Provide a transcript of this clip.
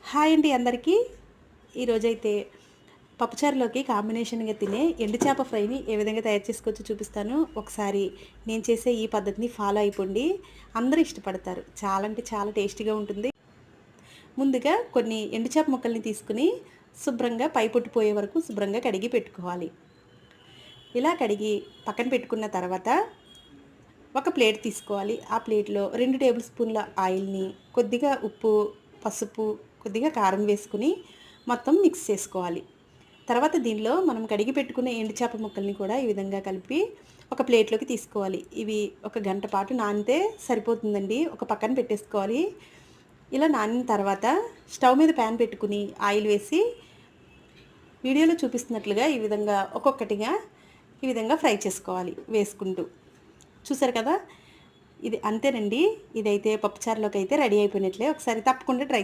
Hi అండి అందరికీ. ఈరోజైతే పప్పుచారులోకి కాంబినేషన్గా తినే ఎండు చేప ఫ్రైని ఏ విధంగా తయారు చేసుకోవచ్చో చూపిస్తాను. ఒకసారి నేను చేసే ఈ పద్ధతిని ఫాలో అయిపోండి. అందరూ ఇష్టపడతారు. చాలా అంటే చాలా టేస్టీగా ఉంటుంది. ముందుగా కొన్ని ఎండు చేప ముక్కల్ని తీసుకుని శుభ్రంగా పైపొట్టు పోయే వరకు శుభ్రంగా కడిగి పెట్టుకోవాలి. ఇలా కడిగి పక్కన పెట్టుకున్న తర్వాత ఒక ప్లేట్ తీసుకోవాలి. ఆ ప్లేట్లో 2 టేబుల్ స్పూన్ల ఆయిల్‌ని, కొద్దిగా ఉప్పు, పసుపు, కొద్దిగా కారం వేసుకుని మొత్తం మిక్స్ చేసుకోవాలి. తర్వాత దీనిలో మనం కడిగి పెట్టుకున్న ఎండు చేప ముక్కల్ని కూడా ఈ విధంగా కలిపి ఒక ప్లేట్‌లోకి తీసుకోవాలి. ఇవి ఒక గంట పాటు నానితే సరిపోతుందండి. ఒక పక్కన పెట్టేసుకోవాలి. ఇలా నానిన తర్వాత స్టవ్ మీద ప్యాన్ పెట్టుకుని ఆయిల్ వేసి వీడియోలో చూపిస్తున్నట్లుగా ఈ విధంగా ఒక్కొక్కటిగా ఈ విధంగా ఫ్రై చేసుకోవాలి వేసుకుంటూ. చూసారు కదా! ఇది అంతేనండి. ఇదైతే పప్పుచారులోకి అయితే రెడీ అయిపోయినట్లే. ఒకసారి తప్పకుండా ట్రై